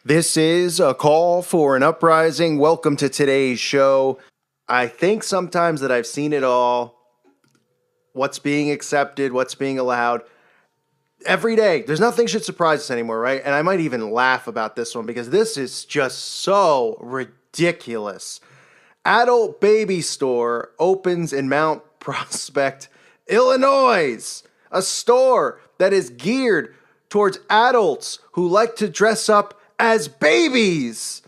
This is a call for an uprising. Welcome to today's show. I think sometimes that I've seen it all. What's being accepted, what's being allowed. Every day, there's nothing should surprise us anymore, right? And I might even laugh about this one because this is just so ridiculous. Adult baby store opens in Mount Prospect, Illinois. A store that is geared towards adults who like to dress up as babies.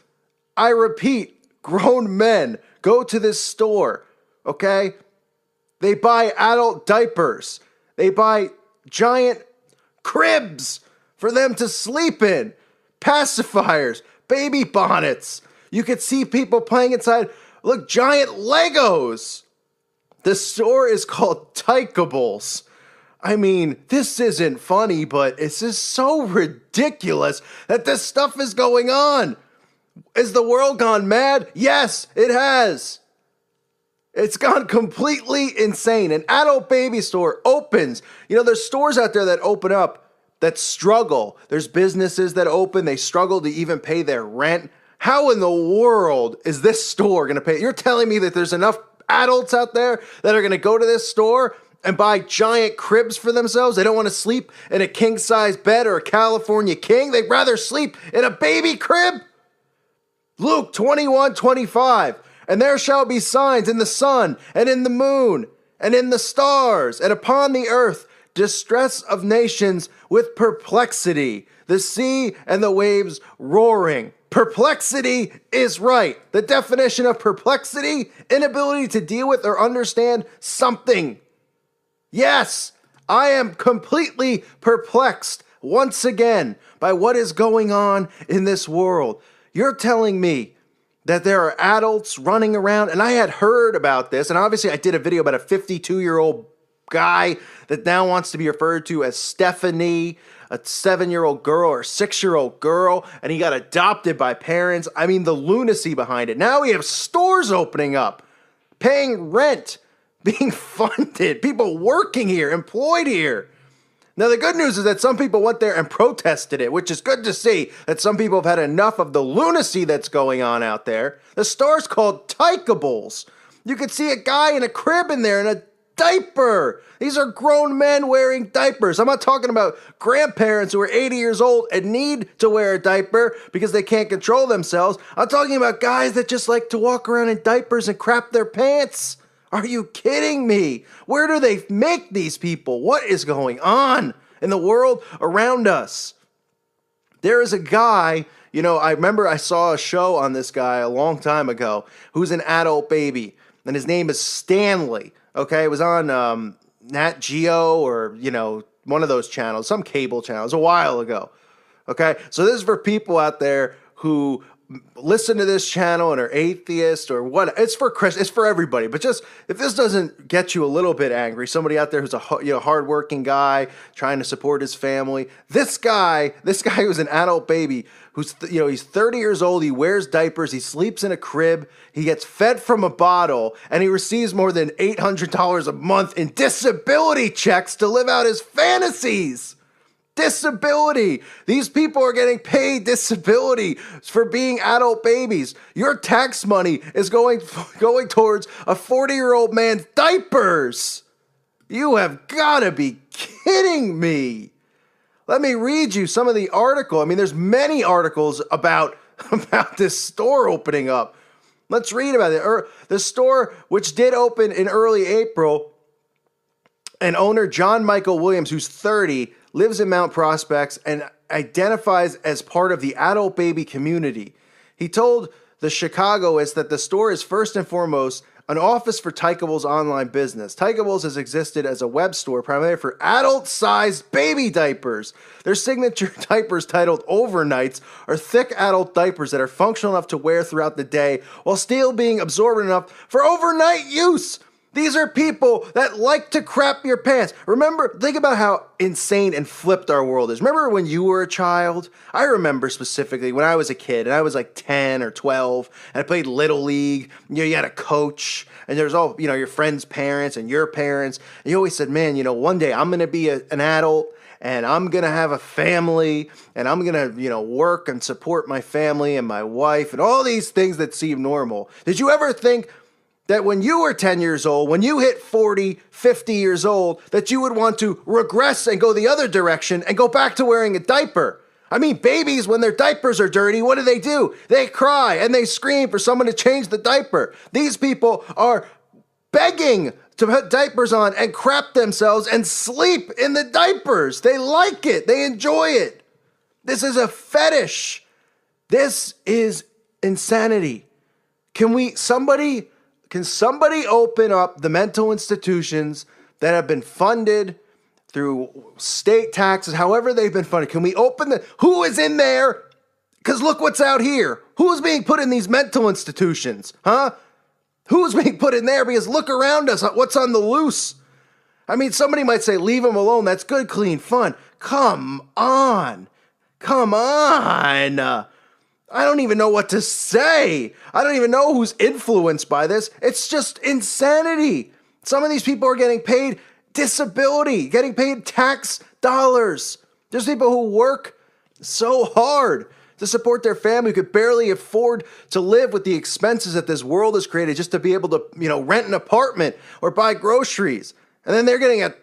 I repeat, grown men go to this store, okay? They buy adult diapers. They buy giant cribs for them to sleep in, pacifiers, baby bonnets. You could see people playing inside, look, giant Legos. The store is called Tykables. I mean, this isn't funny, but it's just so ridiculous that this stuff is going on. Is the world gone mad? Yes, it has. It's gone completely insane. An adult baby store opens. You know, there's stores out there that open up that struggle. There's businesses that open, they struggle to even pay their rent. How in the world is this store going to pay? You're telling me that there's enough adults out there that are going to go to this store and buy giant cribs for themselves? They don't want to sleep in a king-size bed or a California king. They'd rather sleep in a baby crib? Luke 21:25. And there shall be signs in the sun and in the moon and in the stars and upon the earth, distress of nations with perplexity, the sea and the waves roaring. Perplexity is right. The definition of perplexity, inability to deal with or understand something. Yes, I am completely perplexed once again by what is going on in this world. You're telling me that there are adults running around, and I had heard about this, and obviously I did a video about a 52-year-old guy that now wants to be referred to as Stephanie, a 7-year-old girl or 6-year-old girl, and he got adopted by parents. I mean, the lunacy behind it. Now we have stores opening up, paying rent, being funded, people working here, employed here. Now, the good news is that some people went there and protested it, which is good to see that some people have had enough of the lunacy that's going on out there. The store's called Tykables. You could see a guy in a crib in there in a diaper. These are grown men wearing diapers. I'm not talking about grandparents who are 80 years old and need to wear a diaper because they can't control themselves. I'm talking about guys that just like to walk around in diapers and crap their pants. Are you kidding me? Where do they make these people? What is going on in the world around us? There is a guy, I remember I saw a show on this guy a long time ago who's an adult baby, and his name is Stanley. Okay, it was on Nat Geo or, one of those channels, some cable channels a while ago. Okay, so this is for people out there who listen to this channel and are atheist or what. It's for Chris. It's for everybody. But just if this doesn't get you a little bit angry, somebody out there who's a hardworking guy trying to support his family. This guy who's an adult baby who's he's 30 years old. He wears diapers. He sleeps in a crib. He gets fed from a bottle, and he receives more than $800 a month in disability checks to live out his fantasies. Disability. These people are getting paid disability for being adult babies. Your tax money is going towards a 40-year-old man's diapers. You have got to be kidding me. Let me read you some of the article. I mean, there's many articles about this store opening up. Let's read about it. The store, which did open in early April, and owner John Michael Williams, who's 30, lives in Mount Prospect and identifies as part of the adult baby community. He told the Chicagoist that the store is first and foremost an office for Tykables online business. Tykables has existed as a web store primarily for adult-sized baby diapers. Their signature diapers, titled Overnights, are thick adult diapers that are functional enough to wear throughout the day while still being absorbent enough for overnight use. These are people that like to crap your pants. Remember, think about how insane and flipped our world is. Remember when you were a child? I remember specifically when I was a kid and I was like 10 or 12 and I played Little League. You had a coach and there's all, your friends' parents and your parents. And you always said, man, one day I'm going to be an adult and I'm going to have a family and I'm going to, work and support my family and my wife and all these things that seem normal. Did you ever think that when you were 10 years old, when you hit 40, 50 years old, that you would want to regress and go the other direction and go back to wearing a diaper? I mean, babies, when their diapers are dirty, what do? They cry and they scream for someone to change the diaper. These people are begging to put diapers on and crap themselves and sleep in the diapers. They like it. They enjoy it. This is a fetish. This is insanity. Can somebody open up the mental institutions that have been funded through state taxes, however they've been funded? Can we open who is in there? Because look what's out here. Who's being put in these mental institutions, huh? Who's being put in there? Because look around us. What's on the loose? I mean, somebody might say, leave them alone. That's good, clean fun. Come on. I don't even know what to say. I don't even know who's influenced by this. It's just insanity. Some of these people are getting paid disability, getting paid tax dollars. There's people who work so hard to support their family, who could barely afford to live with the expenses that this world has created just to be able to, rent an apartment or buy groceries. And then they're getting a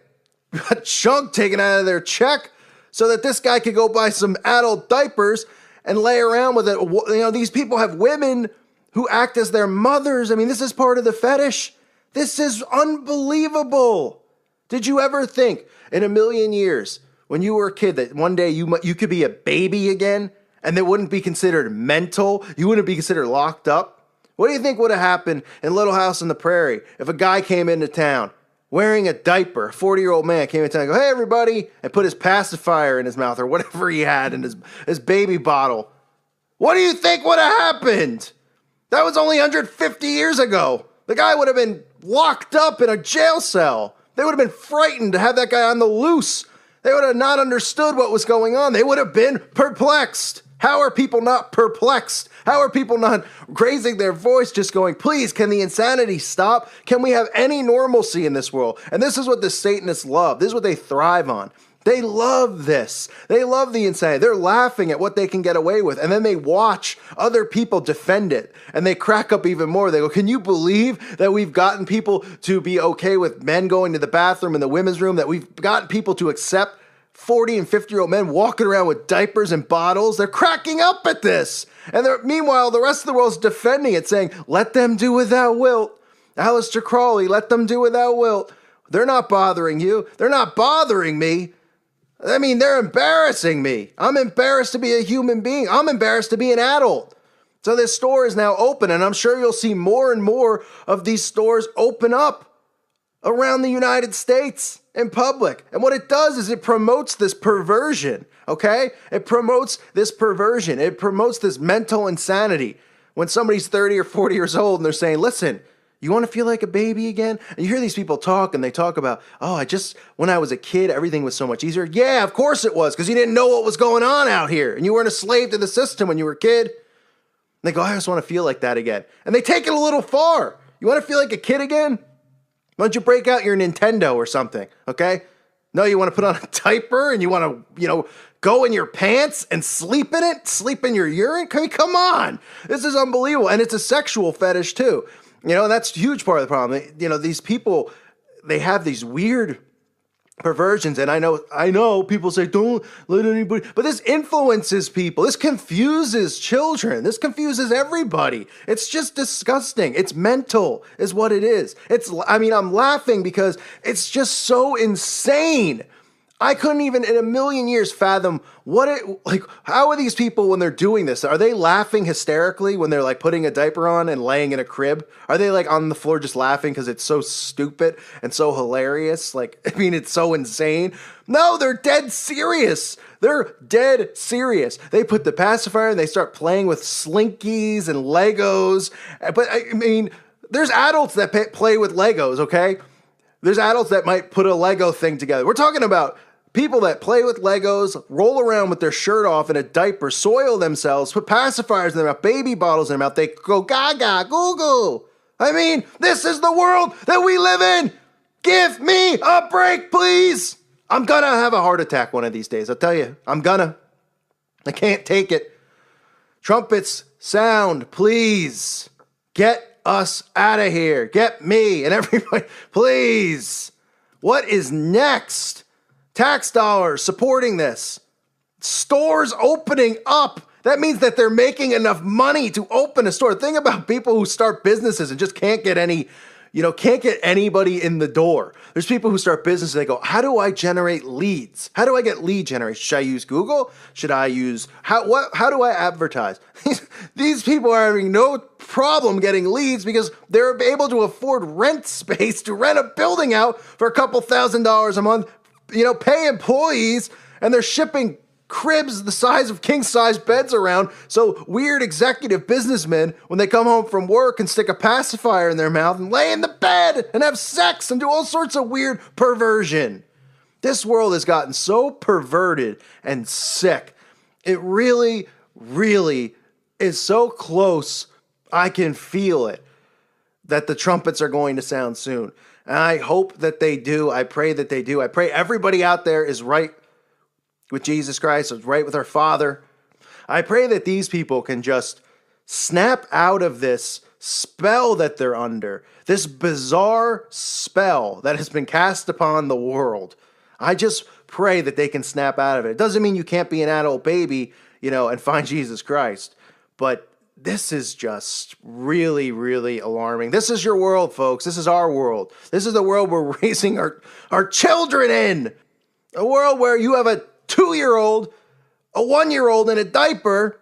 chunk taken out of their check so that this guy could go buy some adult diapers and lay around with it. These people have women who act as their mothers. I mean, this is part of the fetish. This is unbelievable. Did you ever think in a million years when you were a kid that one day you could be a baby again and it wouldn't be considered mental? You wouldn't be considered locked up? What do you think would have happened in Little House on the Prairie if a guy came into town wearing a diaper, a 40-year-old man came into town and go, hey, everybody, and put his pacifier in his mouth or whatever he had in his baby bottle? What do you think would have happened? That was only 150 years ago. The guy would have been locked up in a jail cell. They would have been frightened to have that guy on the loose. They would have not understood what was going on. They would have been perplexed. How are people not perplexed? How are people not raising their voice, just going, please, can the insanity stop? Can we have any normalcy in this world? And this is what the Satanists love. This is what they thrive on. They love this. They love the insanity. They're laughing at what they can get away with. And then they watch other people defend it. And they crack up even more. They go, can you believe that we've gotten people to be okay with men going to the bathroom in the women's room? That we've gotten people to accept 40 and 50-year-old men walking around with diapers and bottles? They're cracking up at this. And meanwhile, the rest of the world's defending it, saying, let them do what thou wilt. Aleister Crowley, let them do what thou wilt. They're not bothering you. They're not bothering me. I mean, they're embarrassing me. I'm embarrassed to be a human being. I'm embarrassed to be an adult. So this store is now open, and I'm sure you'll see more and more of these stores open up around the United States in public. And what it does is it promotes this perversion, okay? It promotes this perversion. It promotes this mental insanity. When somebody's 30 or 40 years old and they're saying, listen, you want to feel like a baby again? And you hear these people talk and they talk about, when I was a kid, everything was so much easier. Yeah, of course it was, because you didn't know what was going on out here. And you weren't a slave to the system when you were a kid. And they go, I just want to feel like that again. And they take it a little far. You want to feel like a kid again? Why don't you break out your Nintendo or something, okay? No, you want to put on a diaper and you want to, go in your pants and sleep in it? Sleep in your urine? Come on. This is unbelievable. And it's a sexual fetish too. And that's a huge part of the problem. These people, they have these weird perversions. And I know people say, don't let anybody, but this influences people. This confuses children. This confuses everybody. It's just disgusting. It's mental is what it is. I'm laughing because it's just so insane. I couldn't even in a million years fathom how are these people when they're doing this? Are they laughing hysterically when they're like putting a diaper on and laying in a crib? Are they like on the floor just laughing because it's so stupid and so hilarious? It's so insane. No, they're dead serious. They're dead serious. They put the pacifier and they start playing with Slinkies and Legos. But There's adults that play with Legos, okay? There's adults that might put a Lego thing together. We're talking about people that play with Legos, roll around with their shirt off in a diaper, soil themselves, put pacifiers in their mouth, baby bottles in their mouth. They go gaga, goo goo. I mean, this is the world that we live in. Give me a break, please. I'm gonna have a heart attack one of these days. I'll tell you, I can't take it. Trumpets sound, please. Get us out of here. Get me and everybody, please. What is next? Tax dollars supporting this. Stores opening up. That means that they're making enough money to open a store. Think about people who start businesses and just can't get anybody in the door. There's people who start businesses, they go, how do I generate leads? How do I get lead generation? Should I use Google? Should I use, how do I advertise? These people are having no problem getting leads because they're able to afford rent space to rent a building out for a couple $1,000s a month, pay employees, and they're shipping cribs the size of king-size beds around, so weird executive businessmen, when they come home from work, can stick a pacifier in their mouth and lay in the bed and have sex and do all sorts of weird perversion. This world has gotten so perverted and sick. It really, really is so close, I can feel it, that the trumpets are going to sound soon. And I hope that they do. I pray that they do. I pray everybody out there is right with Jesus Christ, is right with our Father. I pray that these people can just snap out of this spell that they're under, this bizarre spell that has been cast upon the world. I just pray that they can snap out of it. It doesn't mean you can't be an adult baby, and find Jesus Christ, but this is just really, really alarming. This is your world, folks. This is our world. This is the world we're raising our children in. A world where you have a 2-year-old, a 1-year-old in a diaper,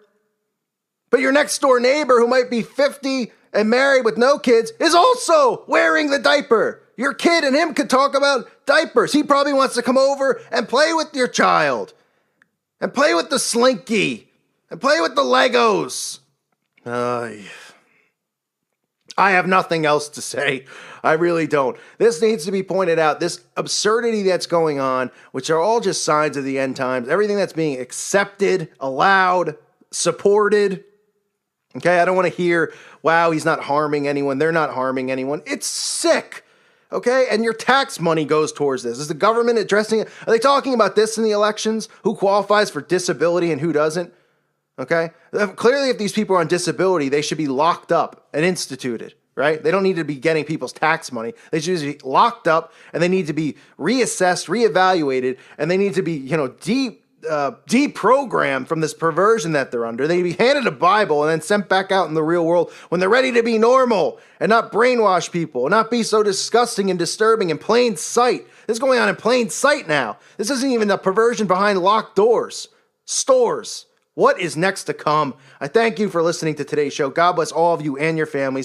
but your next door neighbor who might be 50 and married with no kids is also wearing the diaper. Your kid and him could talk about diapers. He probably wants to come over and play with your child and play with the Slinky and play with the Legos. I have nothing else to say. I really don't. This needs to be pointed out. This absurdity that's going on, which are all just signs of the end times. Everything that's being accepted, allowed, supported. Okay, I don't want to hear, wow, he's not harming anyone. They're not harming anyone. It's sick. Okay, and your tax money goes towards this. Is the government addressing it? Are they talking about this in the elections? Who qualifies for disability and who doesn't? Okay, clearly if these people are on disability, they should be locked up and instituted, right? They don't need to be getting people's tax money. They should be locked up and they need to be reassessed, reevaluated, and they need to be, deprogrammed from this perversion that they're under. They need to be handed a Bible and then sent back out in the real world when they're ready to be normal and not brainwash people and not be so disgusting and disturbing in plain sight. This is going on in plain sight now. This isn't even the perversion behind locked doors, stores. What is next to come? I thank you for listening to today's show. God bless all of you and your families.